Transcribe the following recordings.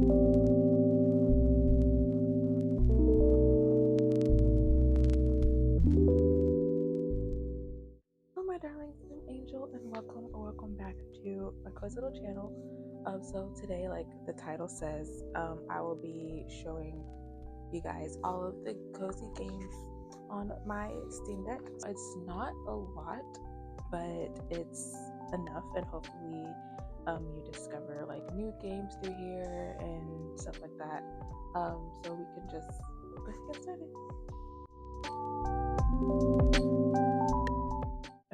Hello my darlings, I'm Angel and welcome back to my cozy little channel. So today, like the title says, I will be showing you guys all of the cozy games on my Steam Deck. It's not a lot, but it's enough, and hopefully you discover like new games through here and stuff like that. So we can just get started.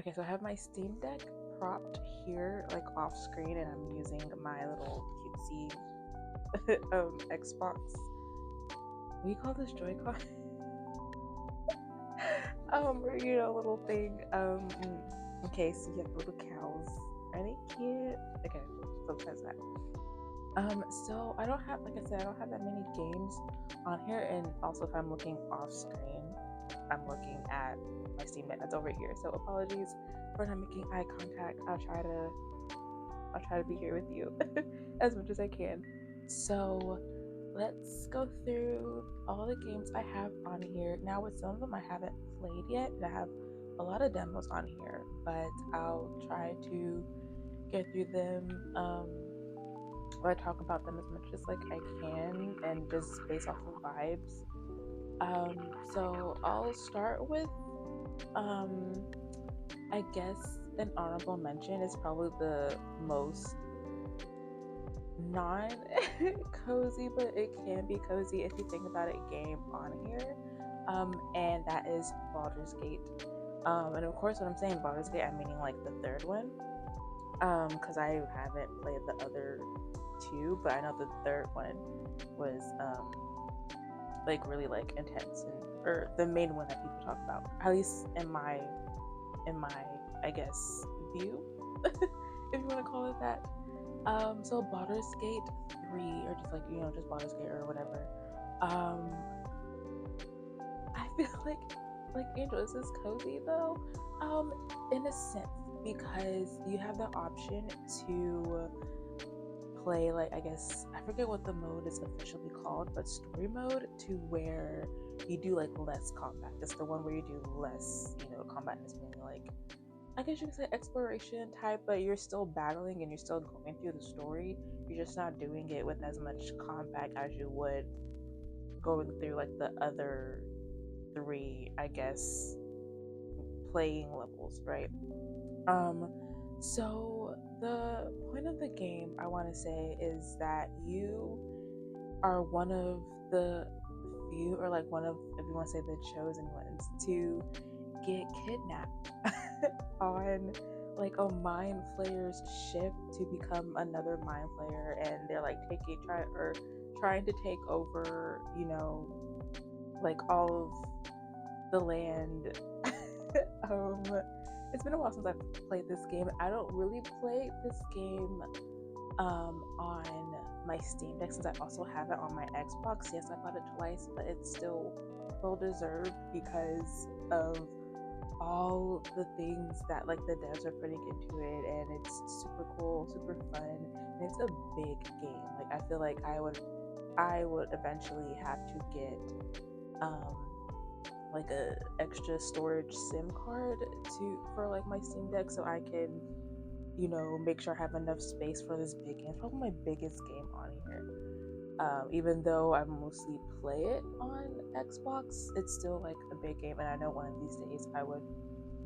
Okay, so I have my Steam Deck propped here, like off screen, and I'm using my little cutesy Xbox. What do you call this, Joy-Con? You know, little thing. Okay, so you have little cows. Are they cute? Okay, sometimes that. So I don't have, like I said, I don't have that many games on here, and also if I'm looking off screen, I'm looking at my Steam Deck that's over here. So apologies for not making eye contact. I'll try to be here with you as much as I can. So let's go through all the games I have on here. Now with some of them I haven't played yet, and I have a lot of demos on here, but I'll try to get through them or talk about them as much as like I can, and just based off of vibes. So I'll start with I guess an honorable mention is probably the most non-cozy, but it can be cozy if you think about it, game on here, and that is Baldur's Gate. And of course when I'm saying Baldur's Gate, I'm meaning like the third one, because I haven't played the other two, but I know the third one was like really like intense, or the main one that people talk about, at least in my I guess view, if you want to call it that. So Baldur's Gate 3, or just like, you know, just Baldur's Gate or whatever. I feel like Angel, is this cozy though? In a sense, because you have the option to play, like, I guess I forget what the mode is officially called, but story mode, to where you do like less combat. It's the one where you do less, you know, combat, is mainly like, I guess you could say exploration type, but you're still battling and you're still going through the story. You're just not doing it with as much combat as you would going through like the other three, I guess, playing levels, right? So the point of the game, I want to say, is that you are one of the few, or like one of, if you want to say the chosen ones, to get kidnapped on like a mind flayer's ship to become another mind flayer, and they're like trying to take over, you know, like all of the land. It's been a while since I've played this game. I don't really play this game on my Steam Deck, since I also have it on my Xbox. Yes, I bought it twice, but it's still well deserved because of all the things that like the devs are putting into it, and it's super cool, super fun, and it's a big game. Like, I feel like I would eventually have to get like a extra storage SIM card for like my Steam Deck, so I can, you know, make sure I have enough space for this big game. It's probably my biggest game on here. Even though I mostly play it on Xbox, it's still like a big game, and I know one of these days I would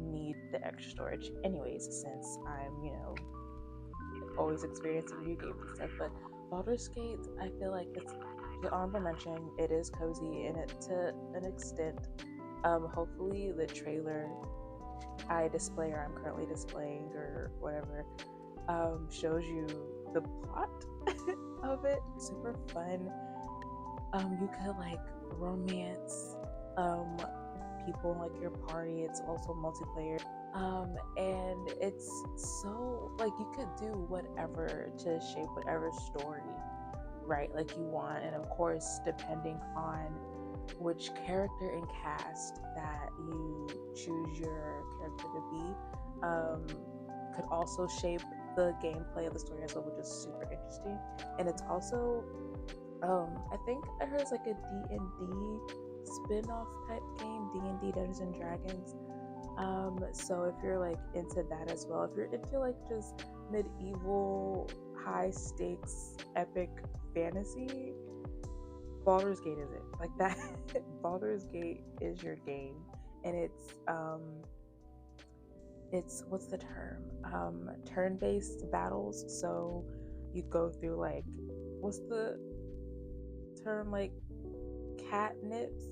need the extra storage anyways, since I'm, you know, always experiencing new games and stuff. But Baldur's Gate, I feel like it's the honorable mention. It is cozy in it to an extent. Hopefully the trailer I display, or I'm currently displaying, or whatever, shows you the plot of it. Super fun. You could like romance people in like your party. It's also multiplayer, and it's so like you could do whatever to shape whatever story, right, like you want. And of course, depending on which character and cast that you choose your character to be, could also shape the gameplay of the story as well, which is super interesting. And it's also I think I heard it's like a D&D spin-off type game, D&D Dungeons and Dragons. So if you're like into that as well, if you're into like just medieval, high stakes, epic fantasy, Baldur's Gate is it. Like that Baldur's Gate is your game. And it's what's the term? Turn-based battles. So you go through like what's the term, like catnips?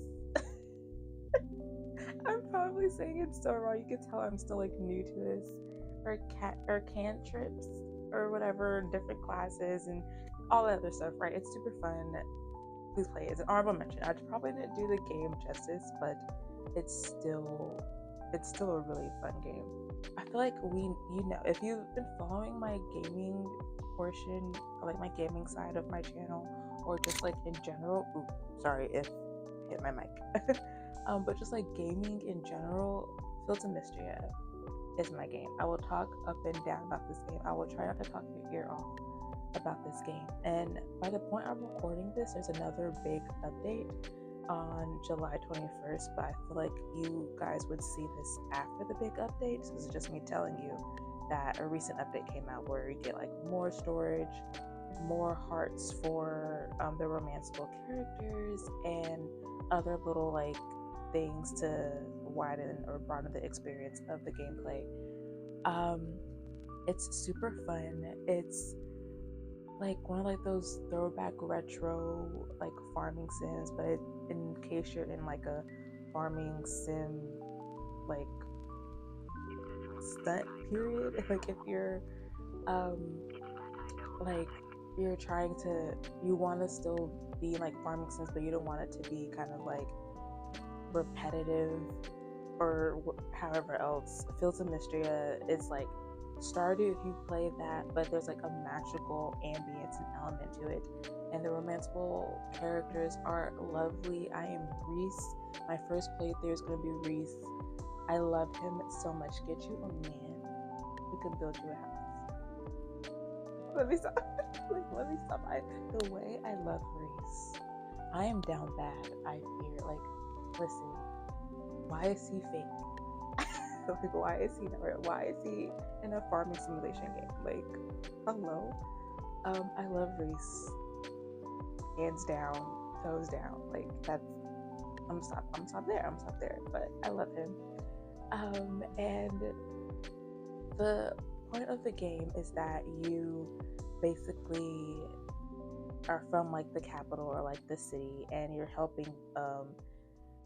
I'm probably saying it so wrong. You can tell I'm still like new to this. Or cantrips or whatever, different classes and all that other stuff, right? It's super fun. Please play it. It's an honorable mention. I probably didn't do the game justice, but it's still a really fun game. I feel like if you've been following my gaming portion, or like my gaming side of my channel, or just like in general. Ooh, sorry if hit my mic. But just like gaming in general, Fields of Mistria is my game. I will talk up and down about this game. I will try not to talk your ear off about this game. And by the point I'm recording this, there's another big update on July 21st, but I feel like you guys would see this after the big update. So this is just me telling you that a recent update came out where you get like more storage, more hearts for the romanceable characters, and other little like things to widen or broaden the experience of the gameplay. It's super fun. It's like one of like those throwback retro like farming sims, but in case you're in like a farming sim like stunt period, like if you're like you want to still be like farming sims, but you don't want it to be kind of like repetitive or however else. Fields of Mistria is like Stardew if you play that, but there's like a magical ambience and element to it, and the romanceable characters are lovely. I am Reese. My first playthrough is going to be Reese. I love him so much. Get you a man who can build you a house. Let me stop. Let me stop. The way I love Reese, I am down bad. I fear. Like, listen, why is he fake? Like, why is he not real? Why is he in a farming simulation game? Like, hello. I love Reese. Hands down, toes down. Like that's. I'm gonna stop there. But I love him. And the point of the game is that you basically are from like the capital or like the city, and you're helping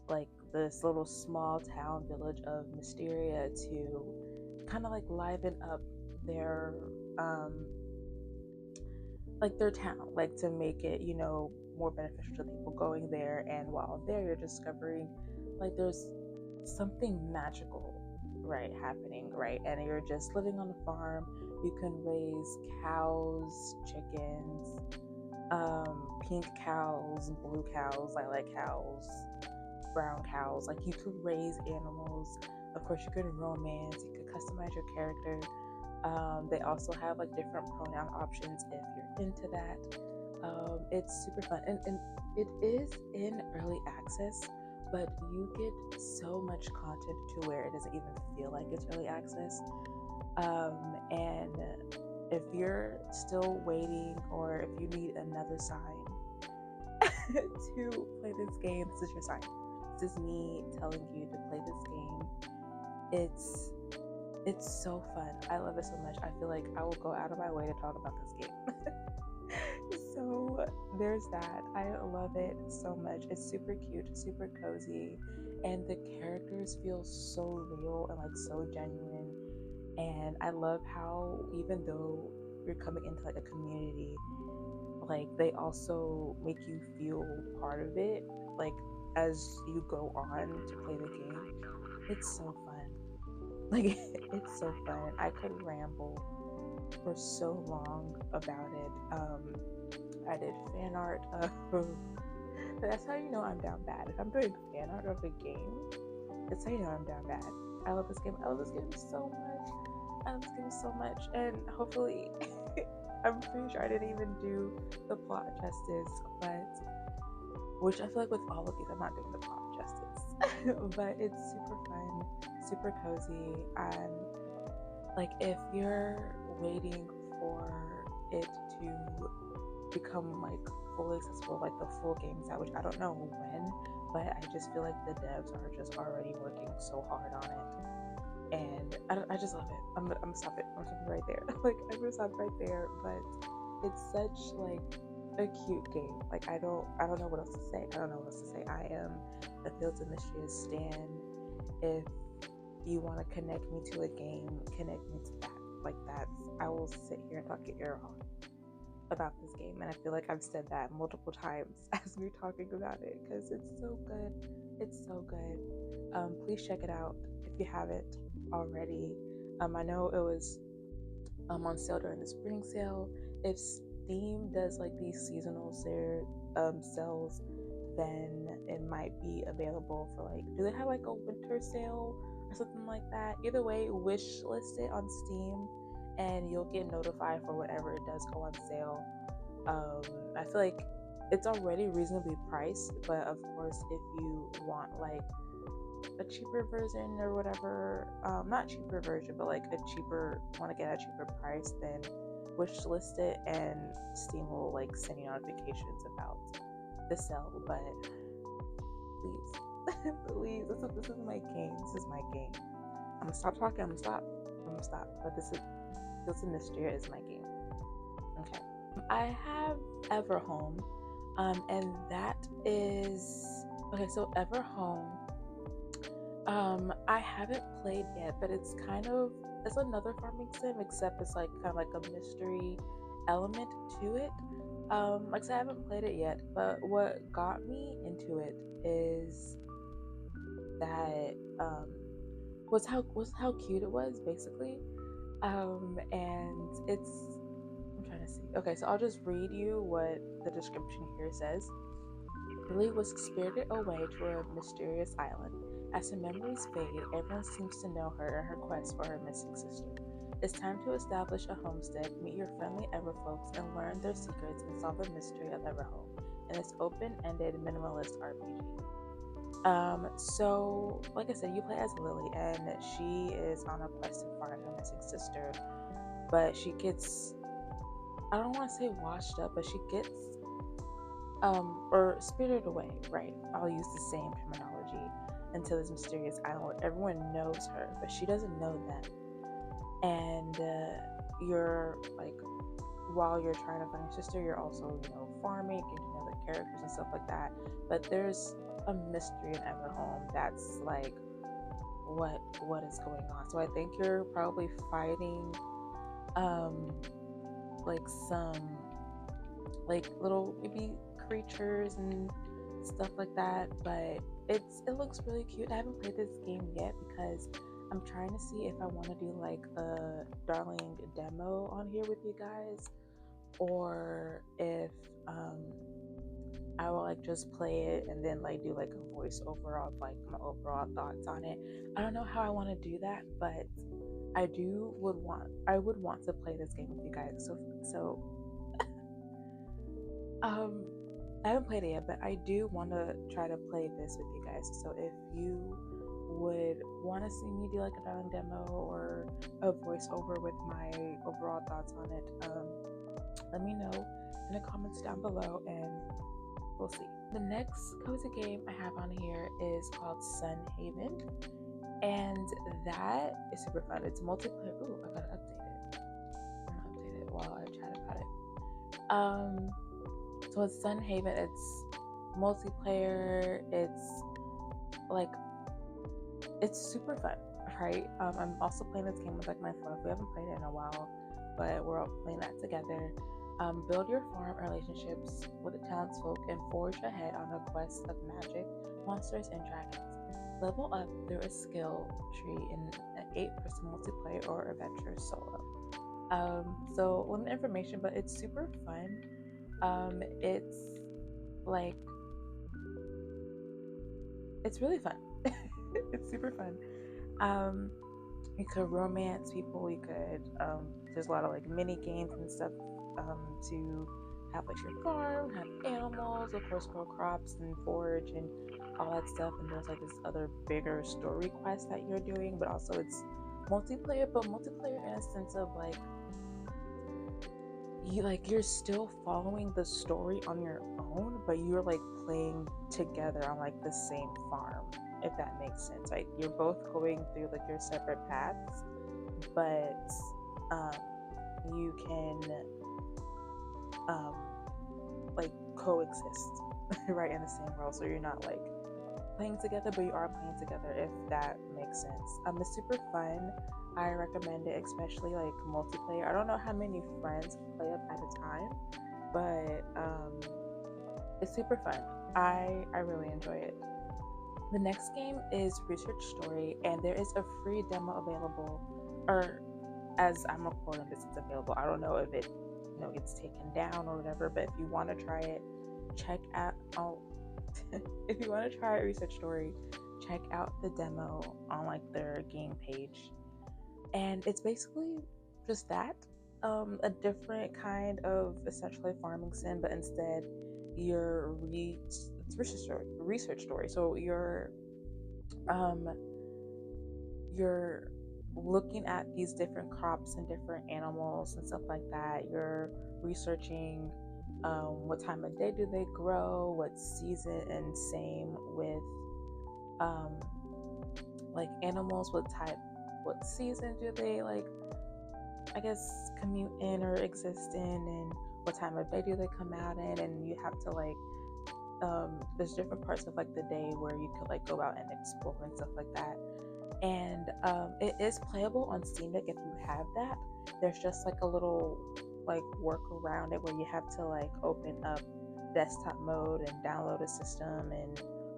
like this little small town village of Mistria to kind of like liven up their like their town, like to make it, you know, more beneficial to people going there. And while there, you're discovering like there's something magical right happening, right? And you're just living on a farm. You can raise cows, chickens, pink cows, blue cows, lilac cows, brown cows. Like you could raise animals. Of course, you could romance. You could customize your character. They also have like different pronoun options if you're into that. It's super fun, and it is in early access, but you get so much content to where it doesn't even feel like it's early access. And if you're still waiting, or if you need another sign to play this game, this is your sign. This is me telling you to play this game. It's so fun. I love it so much. I feel like I will go out of my way to talk about this game. So there's that. I love it so much. It's super cute, super cozy, and the characters feel so real and like so genuine. And I love how even though you're coming into like a community, like they also make you feel part of it, like as you go on to play the game. It's so fun. Like it's so fun. I could ramble for so long about it. I did fan art. That's how you know I'm down bad. If I'm doing fan art of a game, that's how you know I'm down bad. I love this game. I love this game so much. I love this game so much, and hopefully I'm pretty sure I didn't even do the plot justice, but which I feel like with all of these, I'm not doing the plot justice. But it's super fun, super cozy, and like if you're waiting for it to become like fully accessible, like the full game's out, which I don't know when, but I just feel like the devs are just already working so hard on it, and I just love it. I'm gonna stop it. I'm stopping right there. Like I'm gonna stop right there. But it's such like a cute game. Like I don't know what else to say. I don't know what else to say. I am a Fields of Mistria stan. If you want to connect me to a game, connect me to that. Like I will sit here and talk your ear off about this game, and I feel like I've said that multiple times as we're talking about it because it's so good. It's so good. Please check it out if you haven't already. I know it was on sale during the spring sale. If Steam does like these seasonal sales, then it might be available for like, do they have like a winter sale or something like that? Either way, wishlist it on Steam and you'll get notified for whenever it does go on sale. I feel like it's already reasonably priced, but of course if you want like a cheaper version or whatever, not cheaper version, but like want to get a cheaper price, then wishlist it and Steam will like send you notifications about the sale. But please, please, this is my game. This is my game. I'm gonna stop talking. I'm gonna stop. But this is Mistria is my game. Okay. I have Everhome, and that is okay. So Everhome, I haven't played yet, but it's another farming sim, except it's like kind of like a mystery element to it. Like I said, I haven't played it yet, but what got me into it is that was how cute it was, basically. And I'm trying to see. Okay, so I'll just read you what the description here says. Lily was spirited away to a mysterious island. As her memories fade, everyone seems to know her and her quest for her missing sister. It's time to establish a homestead, meet your friendly Everfolks, and learn their secrets and solve the mystery of Everhome in this open-ended minimalist RPG. So, like I said, you play as Lily, and she is on a quest to find her missing sister, but she gets, I don't want to say washed up, but she gets, or spirited away, right? I'll use the same terminology, into this mysterious island where everyone knows her, but she doesn't know them. And you're like, while you're trying to find your sister, you're also, farming, getting to know the characters and stuff like that. But there's a mystery in Everhome that's like, what is going on? So I think you're probably fighting like some like little maybe creatures and stuff like that, but it looks really cute. I haven't played this game yet because I'm trying to see if I want to do like a darling demo on here with you guys, or if I will like just play it and then like do like a voiceover of like my overall thoughts on it. I don't know how I want to do that, but I would want to play this game with you guys. So I haven't played it yet, but I do want to try to play this with you guys. So if you would want to see me do like a darling demo or a voiceover with my overall thoughts on it, let me know in the comments down below and we'll see. The next cozy game I have on here is called Sun Haven, and that is super fun. It's multiplayer. Ooh, I gotta update it. I'm gonna update it while I chat about it. So it's Sun Haven. It's multiplayer. It's super fun, right? I'm also playing this game with like my fluff. We haven't played it in a while, but we're all playing that together. Build your farm relationships with the townsfolk and forge ahead on a quest of magic, monsters, and dragons. Level up through a skill tree in an 8-person multiplayer or adventure solo. So limited information, but it's super fun. It's like, it's really fun. It's super fun. You could romance people. You could, there's a lot of like mini games and stuff to have like your farm, have animals, of course, grow crops and forage and all that stuff. And there's like this other bigger story quest that you're doing, but also it's multiplayer, but multiplayer in a sense of like you're still following the story on your own, but you're like playing together on like the same farm, if that makes sense. Like you're both going through like your separate paths, but you can like coexist right in the same world. So you're not like playing together, but you are playing together, if that makes sense. It's super fun. I recommend it, especially like multiplayer. I don't know how many friends play up at a time, but it's super fun. I really enjoy it. The next game is Research Story, and there is a free demo available, or as I'm recording this, it's available. I don't know if it gets taken down or whatever, but if you want to try it, check out if you want to try Research Story, check out the demo on like their game page. And it's basically just that, a different kind of essentially farming sim, but instead it's research story. So you're looking at these different crops and different animals and stuff like that. You're researching what time of day do they grow, what season, and same with like animals, what season do they like, I guess, commute in or exist in, and what time of day do they come out in. And you have to like there's different parts of like the day where you could like go out and explore and stuff like that. And it is playable on Steam Deck if you have that. There's just like a little like work around it where you have to like open up desktop mode and download a system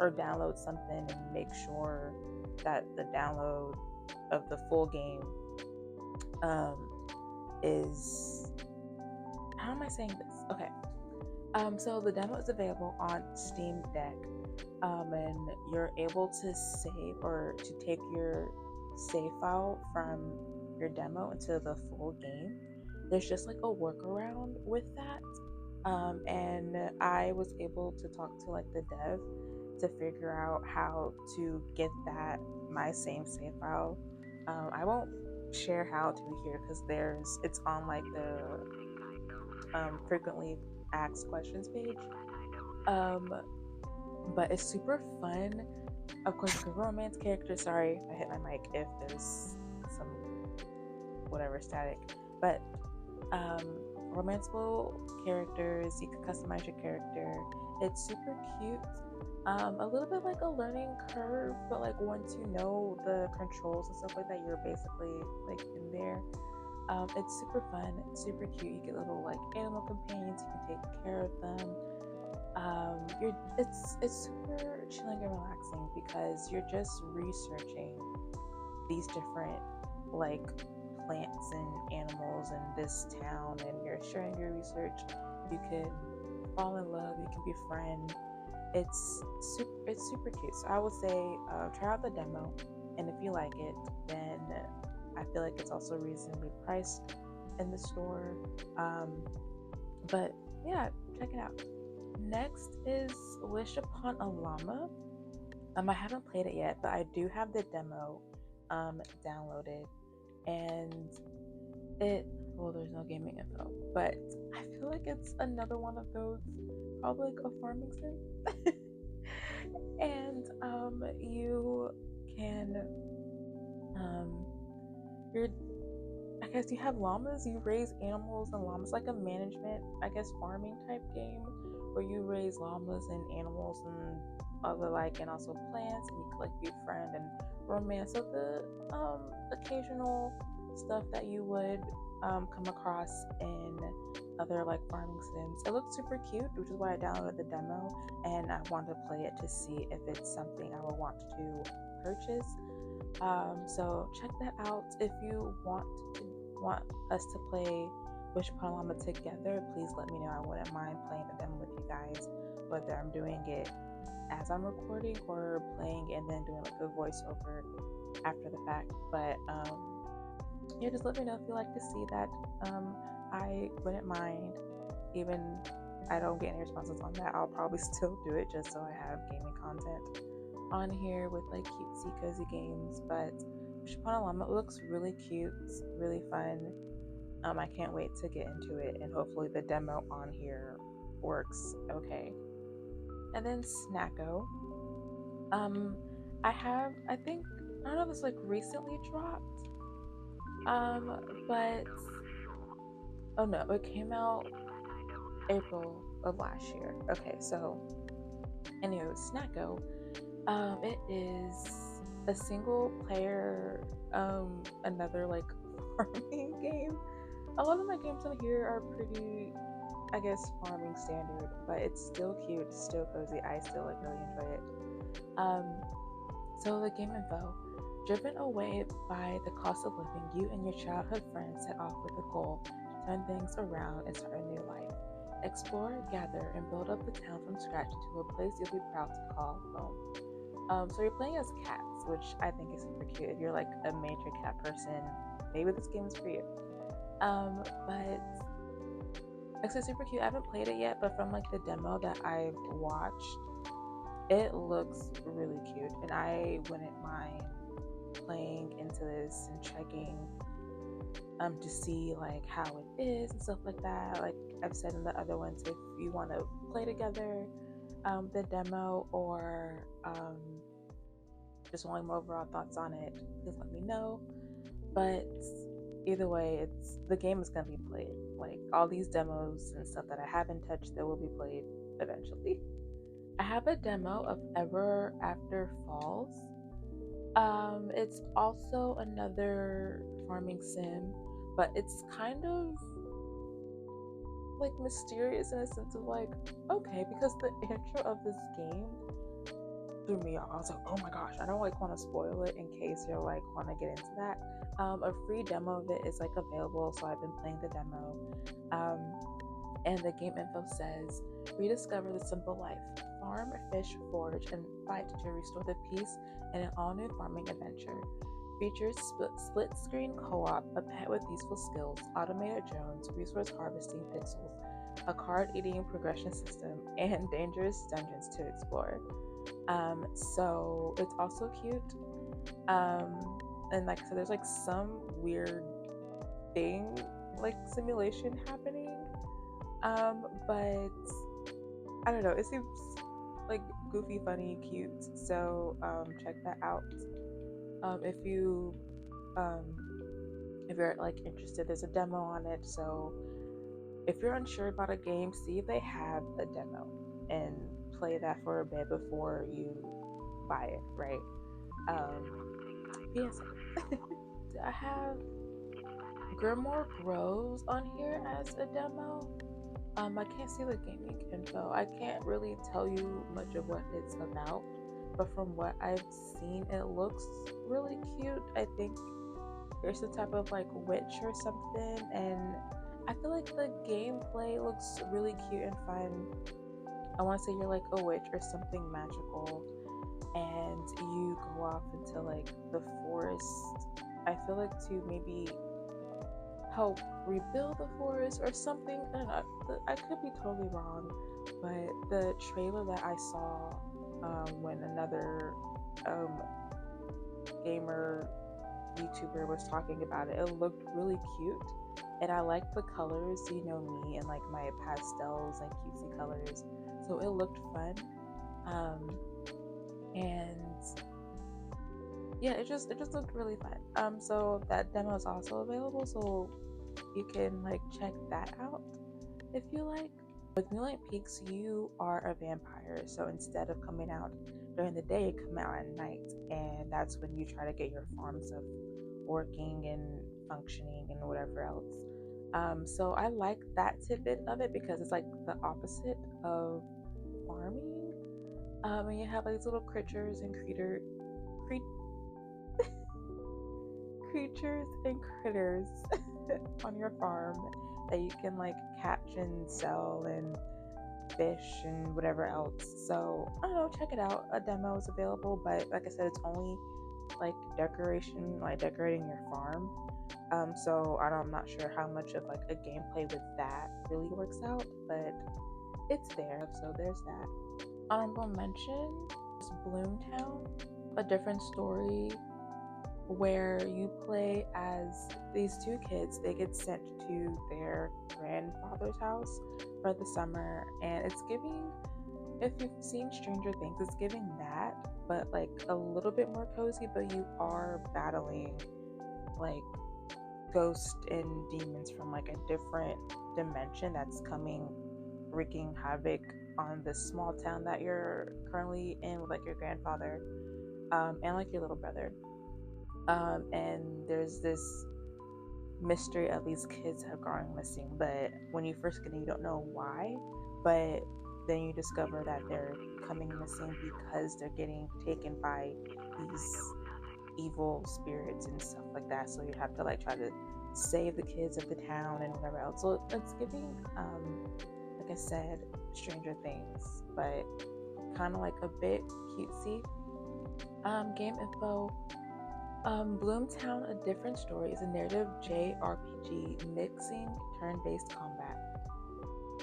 or download something and make sure that the download of the full game is, how am I saying this? Okay. So the demo is available on Steam Deck, and you're able to save or to take your save file from your demo into the full game. There's just like a workaround with that, and I was able to talk to like the dev to figure out how to get my same save file. I won't share how to here because it's on like the frequently asked questions page. But it's super fun. Of course, the romance character. Sorry, I hit my mic if there's some whatever static. But romanceable characters. You can customize your character. It's super cute. A little bit like a learning curve, but like once you know the controls and stuff like that, you're basically like in there. It's super fun. It's super cute. You get little like animal companions. You can take care of them. It's super chilling and relaxing because you're just researching these different like plants and animals in this town, and you're sharing your research. You could fall in love. You can befriend. It's super cute. So I would say try out the demo, and if you like it, then I feel like it's also reasonably priced in the store. But yeah, check it out. Next is Wish Upon a Llama. I haven't played it yet, but I do have the demo downloaded, and there's no gaming info, but I feel like it's another one of those, probably like a farming sim. And you can I guess you have llamas, you raise animals and llamas, like a management, I guess, farming type game where you raise llamas and animals and other like, and also plants, and you can like befriend and romance. So the occasional stuff that you would come across in other like farming sims. It looks super cute, which is why I downloaded the demo, and I wanted to play it to see if it's something I would want to purchase. So check that out. If you want us to play Wish Upon a Llama together, please let me know. I wouldn't mind playing the demo with you guys, whether I'm doing it as I'm recording or playing and then doing like a voiceover after the fact. But yeah, just let me know if you like to see that. I wouldn't mind, even I don't get any responses on that, I'll probably still do it just so I have gaming content on here with like cutesy cozy games. But Wish Upon a Llama looks really cute, really fun. I can't wait to get into it, and hopefully the demo on here works okay. And then Snacko. I think, I don't know if it's like recently dropped. But oh no, it came out April of last year. Okay, so anyway, Snacko, it is a single player, another like farming game. A lot of my games on here are pretty, I guess, farming standard, but it's still cute, still cozy. I still like really enjoy it. So the game info. Driven away by the cost of living, you and your childhood friends set off with a goal to turn things around and start a new life. Explore, gather, and build up the town from scratch into a place you'll be proud to call home. So you're playing as cats, which I think is super cute. If you're like a major cat person, maybe this game is for you. But it's super cute. I haven't played it yet, but from like the demo that I've watched, it looks really cute, and I wouldn't mind playing into this and checking to see like how it is and stuff like that. Like I've said in the other ones, if you want to play together the demo, or just want more overall thoughts on it, please let me know. But either way, the game is gonna be played. Like all these demos and stuff that I haven't touched, that will be played eventually. I have a demo of Ever After Falls. It's also another farming sim, but it's kind of like mysterious in a sense of like, okay, because the intro of this game threw me off. I was like, oh my gosh, I don't like want to spoil it in case you're like want to get into that. A free demo of it is like available, so I've been playing the demo. And the game info says, rediscover the simple life, farm, fish, forage, and fight to restore the peace in an all-new farming adventure. Features split-screen co-op, a pet with useful skills, automated drones, resource harvesting pixels, a card-eating progression system, and dangerous dungeons to explore. So it's also cute. And like I said, there's like some weird thing, like simulation happening. But I don't know, it seems like goofy, funny, cute. So check that out. If you're like interested, there's a demo on it. So if you're unsure about a game, see if they have a demo and play that for a bit before you buy it, right? Yes. I have Grimoire Groves on here as a demo. I can't see the gaming info. I can't really tell you much of what it's about, but from what I've seen, it looks really cute. I think there's a type of like witch or something, and I feel like the gameplay looks really cute and fun. I want to say you're like a witch or something magical, and you go off into like the forest. I feel like to maybe help rebuild the forest or something. I don't know. I could be totally wrong, but the trailer that I saw when another gamer YouTuber was talking about it, it looked really cute, and I liked the colors. You know me and like my pastels and cutesy colors, so it looked fun. And yeah, it just looked really fun. So that demo is also available, so you can like check that out if you like. With Moonlight Peaks, you are a vampire, so instead of coming out during the day, you come out at night, and that's when you try to get your farms of working and functioning and whatever else. So I like that tidbit of it because it's like the opposite of farming. And you have like these little creatures and creatures and critters on your farm that you can like catch and sell and fish and whatever else. So I don't know, check it out. A demo is available, but like I said, it's only like decoration, like decorating your farm. So I'm not sure how much of like a gameplay with that really works out, but it's there. So there's that. Honorable mention is Bloomtown, a different story where you play as these two kids. They get sent to their grandfather's house for the summer, and it's giving, if you've seen Stranger Things, it's giving that, but like a little bit more cozy. But you are battling like ghosts and demons from like a different dimension that's coming, wreaking havoc on this small town that you're currently in with like your grandfather, and like your little brother. And there's this mystery of these kids have gone missing, but when you first get in, you don't know why, but then you discover that they're coming missing because they're getting taken by these evil spirits and stuff like that. So you have to like try to save the kids of the town and whatever else. So it's giving, like I said, Stranger Things, but kind of like a bit cutesy. Game info. Bloomtown, A Different Story is a narrative JRPG mixing turn-based combat,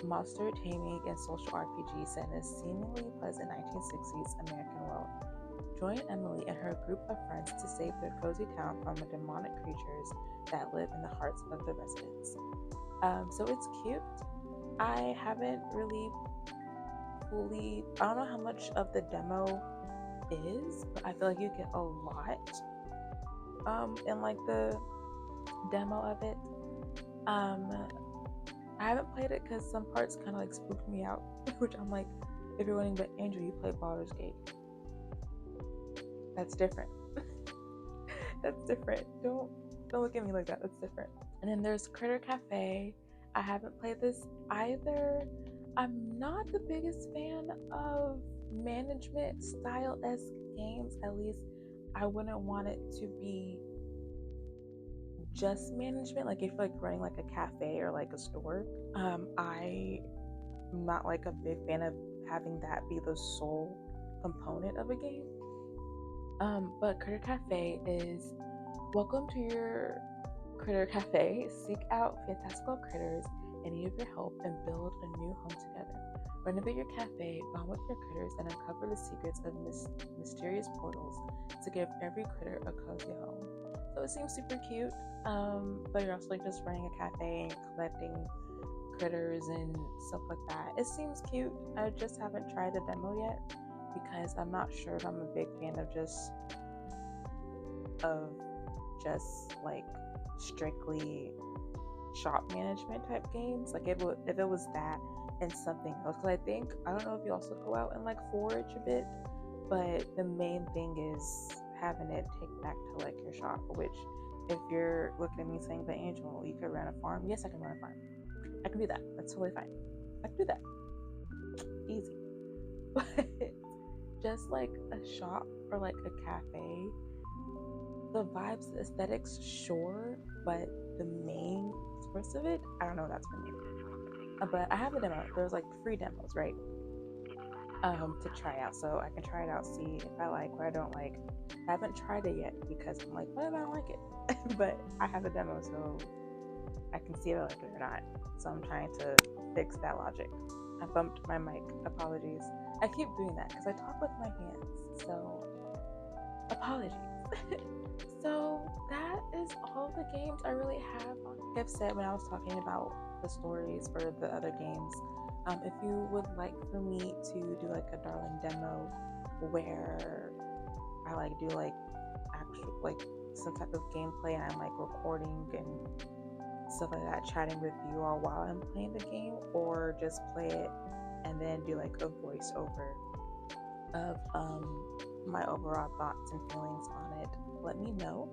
monster taming, and social RPG set in a seemingly pleasant 1960s American world. Join Emily and her group of friends to save their cozy town from the demonic creatures that live in the hearts of the residents. So it's cute. I haven't really fully, I don't know how much of the demo is, but I feel like you get a lot in like the demo of it. I haven't played it because some parts kind of like spooked me out, which I'm like, if you're wondering, but Andrew, you play Baldur's Gate. That's different. That's different. Don't look at me like that. That's different. And then there's Critter Cafe. I haven't played this either. I'm not the biggest fan of management style-esque games. At least I wouldn't want it to be just management. Like if you're like running like a cafe or like a store, I'm not like a big fan of having that be the sole component of a game. But Critter Cafe is, welcome to your Critter Cafe. Seek out fantastical critters in need of your help and build a new home together. Renovate your cafe, bond with your critters, and uncover the secrets of mysterious portals to give every critter a cozy home. So it seems super cute, but you're also like just running a cafe and collecting critters and stuff like that. It seems cute. I just haven't tried the demo yet because I'm not sure if I'm a big fan of just like strictly shop management type games. Like if it was that and something else, because I don't know if you also go out and like forage a bit, but the main thing is having it take back to like your shop. Which, if you're looking at me saying, but Angel, you could run a farm. Yes, I can run a farm. I can do that. That's totally fine. I can do that. Easy. But just like a shop or like a cafe, the vibes, the aesthetics, sure, but the main source of it, I don't know, that's for me. But I have a demo. There's like free demos, right? To try out, so I can try it out, see if I like or I don't like. I haven't tried it yet because I'm like, what if I don't like it? But I have a demo, so I can see if I like it or not. So I'm trying to fix that logic. I bumped my mic. Apologies. I keep doing that because I talk with my hands. So apologies. So that is all the games I really have on. Like I've said when I was talking about the stories for the other games, if you would like for me to do like a darling demo where I like do like actual like some type of gameplay and I'm like recording and stuff like that, chatting with you all while I'm playing the game, or just play it and then do like a voiceover of my overall thoughts and feelings on it, let me know.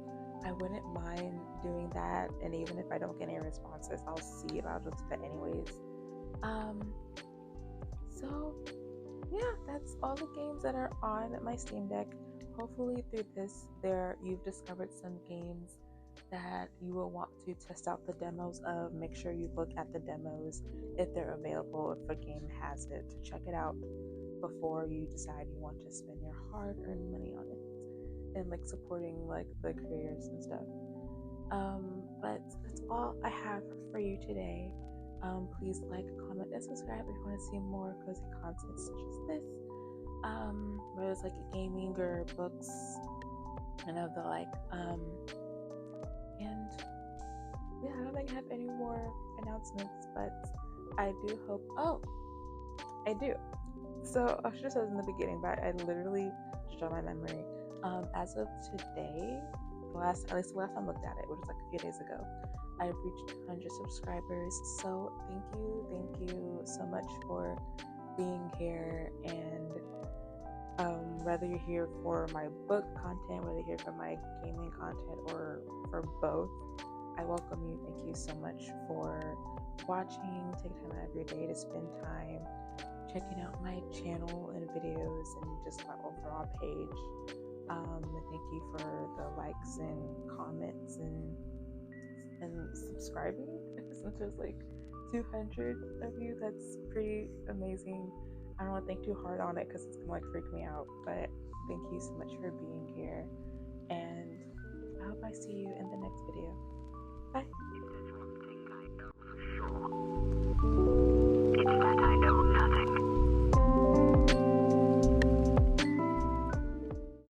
I wouldn't mind doing that, and even if I don't get any responses, I'll see it. I'll just do it anyways. So yeah, that's all the games that are on my Steam Deck. Hopefully through this you've discovered some games that you will want to test out the demos of. Make sure you look at the demos if they're available, if a game has it, to check it out before you decide you want to spend your hard-earned money on it and like supporting like the creators and stuff. But that's all I have for you today. Please like, comment, and subscribe if you want to see more cozy content such as this. Whether it's like gaming or books and of the like. And yeah, I don't think I have any more announcements, but I do hope. Oh, I do. So I should have said this in the beginning, but I literally just dropped my memory. As of today, at least the last time I looked at it, which was like a few days ago, I've reached 100 subscribers. So thank you so much for being here. And whether you're here for my book content, whether you're here for my gaming content, or for both, I welcome you. Thank you so much for watching. Take time out of your day to spend time checking out my channel and videos and just my overall page. Thank you for the likes and comments and subscribing. Since there's like 200 of you, that's pretty amazing. I don't want to think too hard on it because it's gonna like freak me out, but thank you so much for being here, and I hope I see you in the next video. Bye.